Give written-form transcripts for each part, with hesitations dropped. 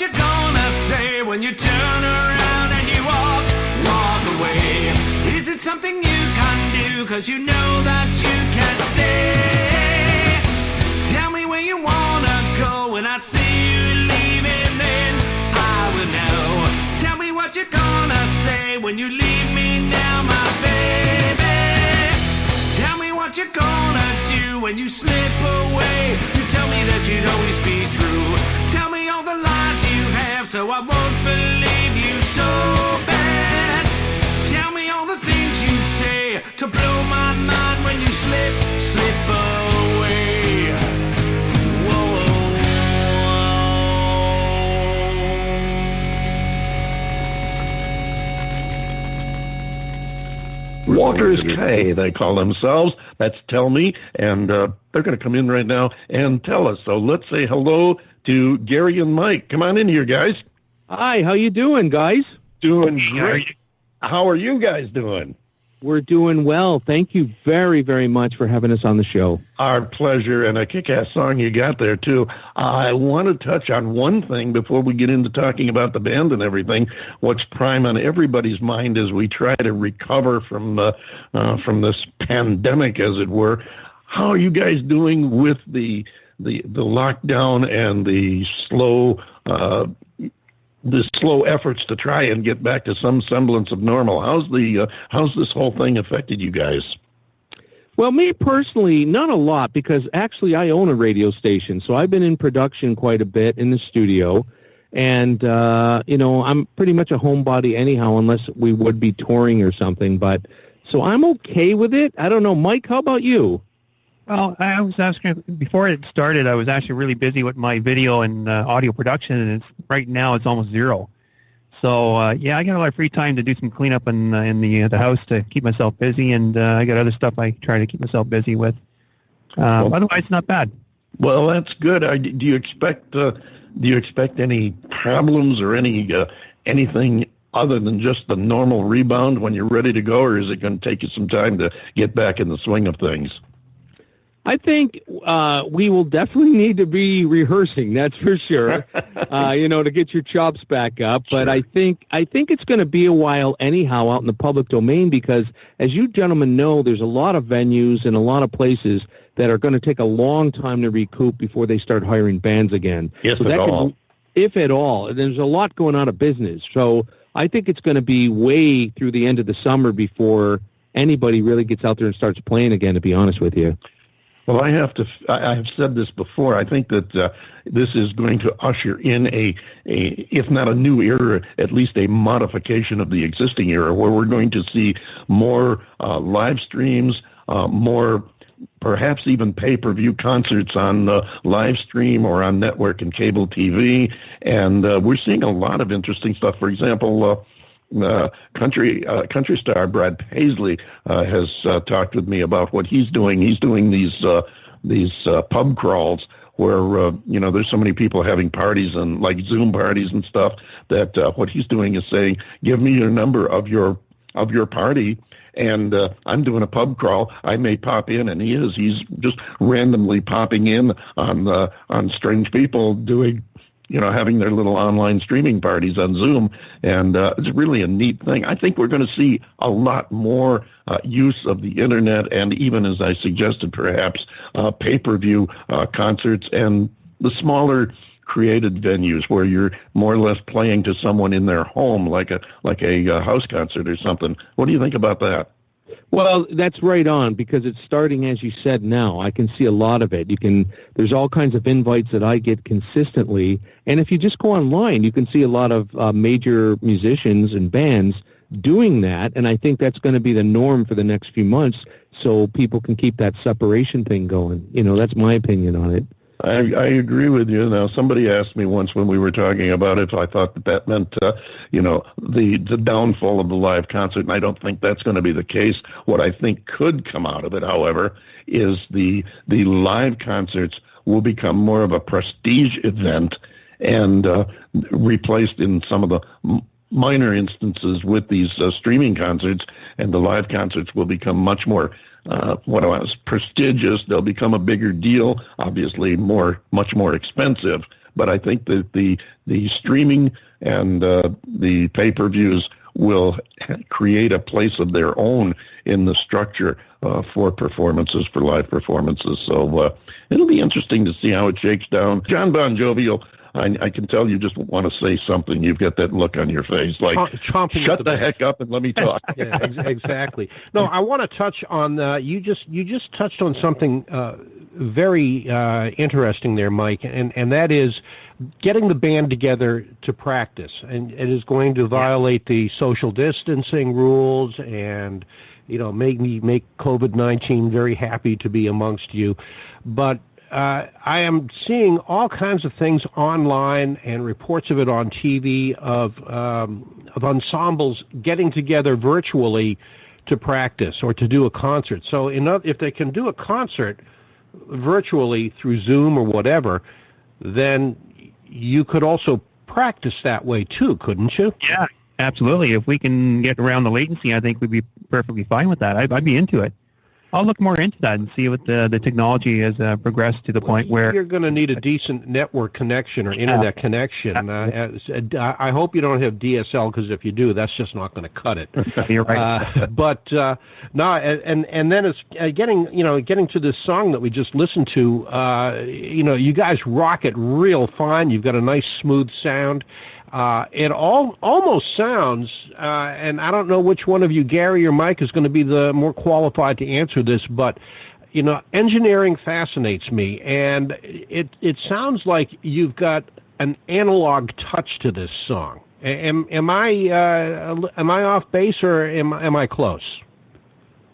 what you're gonna say when you turn around and you walk away. Is it something you can do, 'cause you know that you can't stay? Tell me where you wanna go when I see you leaving, then I will know. Tell me what you're gonna say when you leave me now, my baby. Tell me what you're gonna do when you slip away. You tell me that you'd always be true. Tell me all the lies you have so I won't believe you so bad. Tell me all the things you say to blow my mind when you slip away. Whoa. Walker's K, they call themselves. That's Tell Me, and they're going to come in right now and tell us. So let's say hello to Gary and Mike. Come on in here, guys. Hi, how you doing, guys? Doing great. How are you guys doing? We're doing well. Thank you very, very much for having us on the show. Our pleasure, and a kick-ass song you got there, too. I want to touch on one thing before we get into talking about the band and everything. What's prime on everybody's mind as we try to recover from this pandemic, as it were. How are you guys doing with the lockdown and the slow efforts to try and get back to some semblance of normal? How's this whole thing affected you guys? Well, me personally, not a lot, because actually I own a radio station, so I've been in production quite a bit in the studio, and I'm pretty much a homebody anyhow, unless we would be touring or something. But so I'm okay with it. I don't know, Mike. How about you? Well, I was asking, before it started, I was actually really busy with my video and audio production, and right now it's almost zero. So, I got a lot of free time to do some cleanup in the house to keep myself busy, and I got other stuff I try to keep myself busy with. Otherwise, not bad. Well, that's good. Do you expect any problems or anything other than just the normal rebound when you're ready to go, or is it going to take you some time to get back in the swing of things? I think we will definitely need to be rehearsing, that's for sure, to get your chops back up. Sure. But I think it's going to be a while anyhow out in the public domain, because, as you gentlemen know, there's a lot of venues and a lot of places that are going to take a long time to recoup before they start hiring bands again. Yes, so if at all. There's a lot going out of business. So I think it's going to be way through the end of the summer before anybody really gets out there and starts playing again, to be honest with you. Well, I have said this before. I think that this is going to usher in if not a new era, at least a modification of the existing era, where we're going to see more live streams, more perhaps even pay-per-view concerts on live stream or on network and cable TV. And we're seeing a lot of interesting stuff. For example, country star Brad Paisley has talked with me about what he's doing. He's doing these pub crawls where there's so many people having parties and like Zoom parties and stuff that what he's doing is saying, give me your number of your party, and I'm doing a pub crawl. I may pop in, and he's just randomly popping in on strange people doing, having their little online streaming parties on Zoom, and it's really a neat thing. I think we're going to see a lot more use of the Internet, and even, as I suggested, perhaps pay-per-view concerts and the smaller created venues where you're more or less playing to someone in their home, like a house concert or something. What do you think about that? Well, that's right on, because it's starting, as you said, now. I can see a lot of it. There's all kinds of invites that I get consistently, and if you just go online, you can see a lot of major musicians and bands doing that, and I think that's going to be the norm for the next few months, so people can keep that separation thing going. That's my opinion on it. I agree with you. Now, somebody asked me once when we were talking about it, I thought that meant, the downfall of the live concert, and I don't think that's going to be the case. What I think could come out of it, however, is the live concerts will become more of a prestige event and replaced in some of the minor instances with these streaming concerts, and the live concerts will become much more prestigious. They'll become a bigger deal, obviously much more expensive, but I think that the streaming and the pay-per-views will create a place of their own in the structure for performances, for live performances. So it'll be interesting to see how it shakes down. John Bon Jovial, I can tell you just want to say something. You've got that look on your face, like chomping shut the heck up and let me talk. Yeah, exactly. No, I want to touch on you just touched on something very interesting there, Mike, and that is getting the band together to practice, and it is going to violate the social distancing rules, and make COVID-19 very happy to be amongst you, but I am seeing all kinds of things online and reports of it on TV of ensembles getting together virtually to practice or to do a concert. So if they can do a concert virtually through Zoom or whatever, then you could also practice that way too, couldn't you? Yeah, absolutely. If we can get around the latency, I think we'd be perfectly fine with that. I'd be into it. I'll look more into that and see what the technology has progressed to the point where you're going to need a decent network connection or internet connection. I hope you don't have DSL, because if you do, that's just not going to cut it. You're right. But no, and then it's getting to this song that we just listened to. You guys rock it real fine. You've got a nice smooth sound. It almost sounds, and I don't know which one of you, Gary or Mike, is going to be the more qualified to answer this, but, engineering fascinates me, and it sounds like you've got an analog touch to this song. Am I off base, or am I close?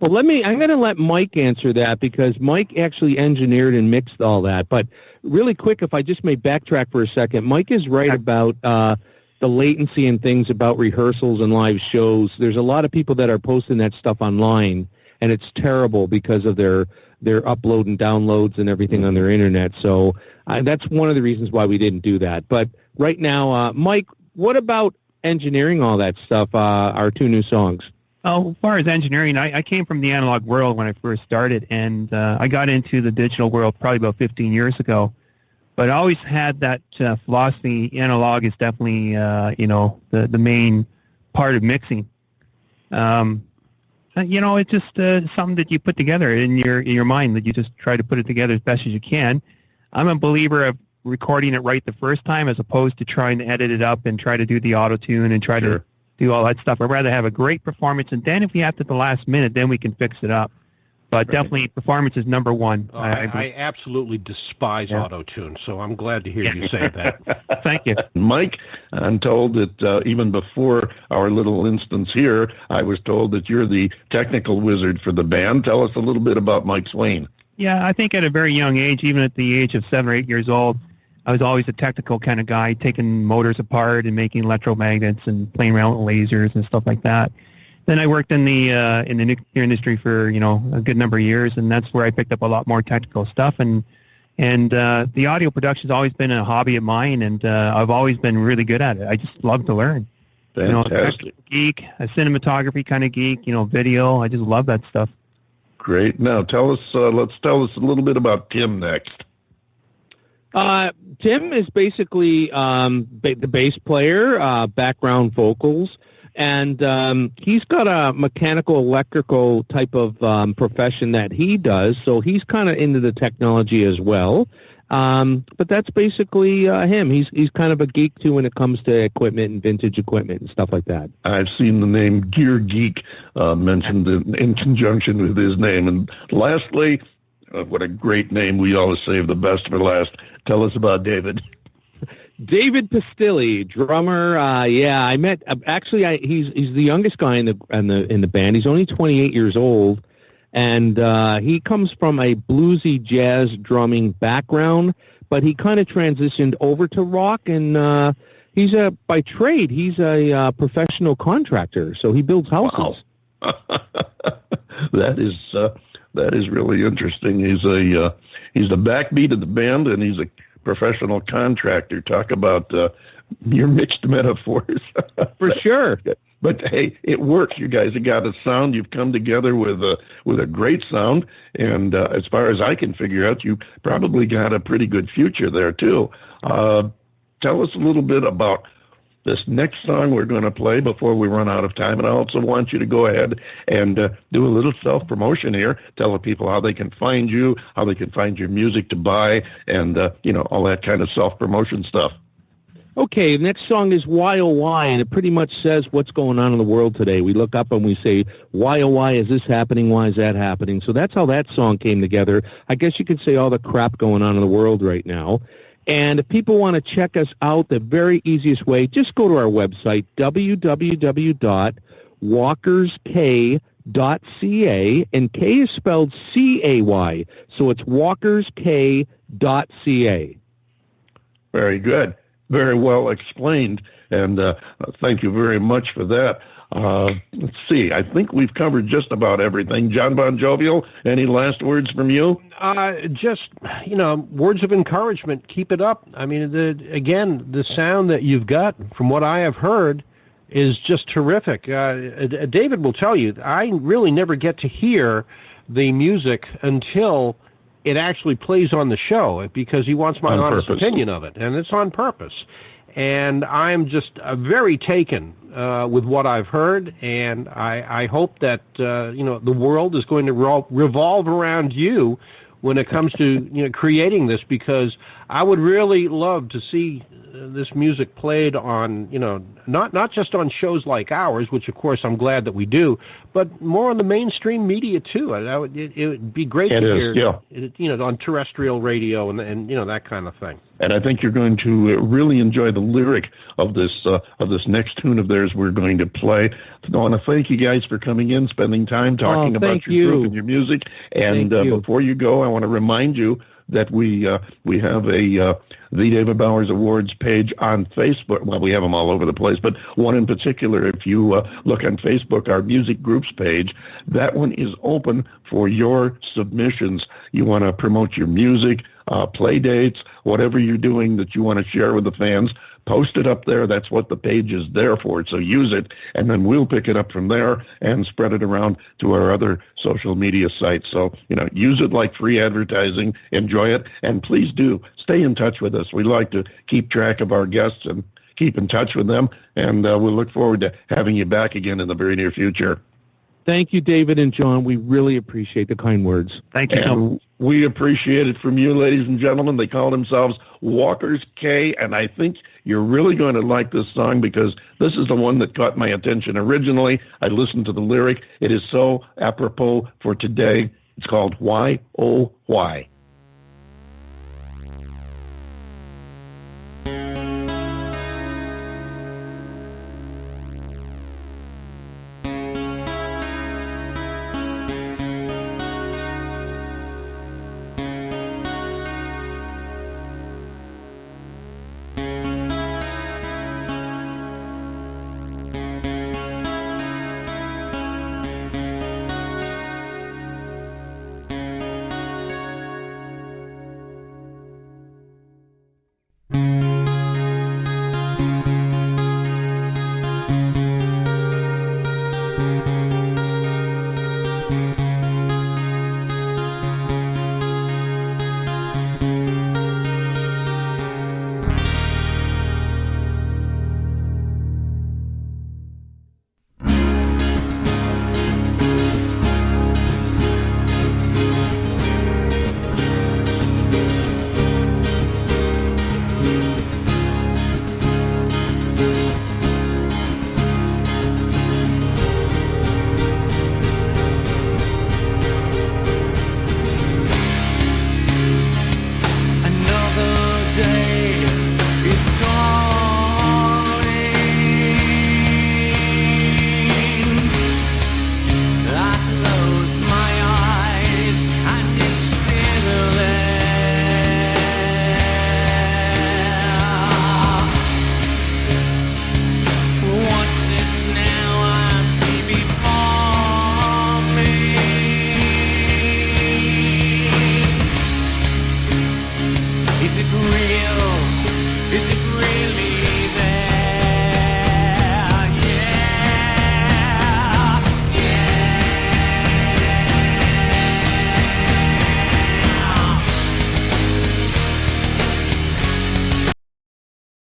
Well, I'm going to let Mike answer that, because Mike actually engineered and mixed all that. But really quick, if I just may backtrack for a second, Mike is right about the latency and things about rehearsals and live shows. There's a lot of people that are posting that stuff online, and it's terrible because of their upload and downloads and everything on their internet. So that's one of the reasons why we didn't do that. But right now, Mike, what about engineering all that stuff, our two new songs? Oh, as far as engineering, I came from the analog world when I first started, and I got into the digital world probably about 15 years ago. But I always had that philosophy. Analog is definitely, the main part of mixing. It's just something that you put together in your mind, that you just try to put it together as best as you can. I'm a believer of recording it right the first time, as opposed to trying to edit it up and try to do the auto-tune and try to do all that stuff. I'd rather have a great performance, and then if we have to the last minute, then we can fix it up. But definitely performance is number one. I absolutely despise auto-tune, so I'm glad to hear you say that. Thank you. Mike, I'm told that even before our little instance here, I was told that you're the technical wizard for the band. Tell us a little bit about Mike Swain. Yeah, I think at a very young age, even at the age of 7 or 8 years old, I was always a technical kind of guy, taking motors apart and making electromagnets and playing around with lasers and stuff like that. Then I worked in the nuclear industry for a good number of years, and that's where I picked up a lot more technical stuff. And the audio production's always been a hobby of mine, and I've always been really good at it. I just love to learn. Fantastic. Geek, a cinematography kind of geek, video. I just love that stuff. Great. Now let's tell us a little bit about Tim next. Tim is basically the bass player, background vocals, and he's got a mechanical electrical type of profession that he does, so he's kind of into the technology as well. But that's basically him. He's kind of a geek too when it comes to equipment and vintage equipment and stuff like that. I've seen the name Gear Geek mentioned in conjunction with his name. And lastly, what a great name. We always save the best for last. Tell us about David. David Pastilli, drummer. I met. He's the youngest guy in the band. He's only 28 years old, and he comes from a bluesy jazz drumming background. But he kind of transitioned over to rock, and by trade he's a professional contractor. So he builds houses. Wow. That is really interesting. He's the backbeat of the band, and he's a professional contractor. Talk about your mixed metaphors. For sure. But hey, it works. You guys have got a sound. You've come together with a great sound, and as far as I can figure out, you probably got a pretty good future there too. Tell us a little bit about this next song we're going to play before we run out of time. And I also want you to go ahead and do a little self-promotion here. Tell the people how they can find you, how they can find your music to buy, and, all that kind of self-promotion stuff. Okay, the next song is Why Oh Why, and it pretty much says what's going on in the world today. We look up and we say, why oh why is this happening, why is that happening? So that's how that song came together. I guess you could say all the crap going on in the world right now. And if people want to check us out, the very easiest way, just go to our website, www.walkersk.ca, and K is spelled C-A-Y, so it's walkersk.ca. Very good. Very well explained, and thank you very much for that. Let's see. I think we've covered just about everything. John Bon Jovial, any last words from you? Just, words of encouragement. Keep it up. I mean, the sound that you've got, from what I have heard, is just terrific. David will tell you, I really never get to hear the music until it actually plays on the show, because he wants my honest opinion of it, and it's on purpose. And I'm just very taken with what I've heard, and I hope that the world is going to revolve around you when it comes to creating this, because I would really love to see this music played on not just on shows like ours, which of course I'm glad that we do, but more on the mainstream media too. It would be great to hear on terrestrial radio and that kind of thing. And I think you're going to really enjoy the lyric of this next tune of theirs we're going to play. I want to thank you guys for coming in, spending time talking about your group and your music. And before you go, I want to remind you that we have a The David Bowers Awards page on Facebook. Well, we have them all over the place, but one in particular, if you look on Facebook, our music groups page, that one is open for your submissions. You want to promote your music, play dates, whatever you're doing that you want to share with the fans, post it up there. That's what the page is there for. So use it, and then we'll pick it up from there and spread it around to our other social media sites. So, use it like free advertising. Enjoy it, and please do stay in touch with us. We like to keep track of our guests and keep in touch with them, and we'll look forward to having you back again in the very near future. Thank you, David and John. We really appreciate the kind words. Thank you. And we appreciate it from you, ladies and gentlemen. They call themselves Walker's K, and I think you're really going to like this song, because this is the one that caught my attention originally. I listened to the lyric. It is so apropos for today. It's called Why Oh Why.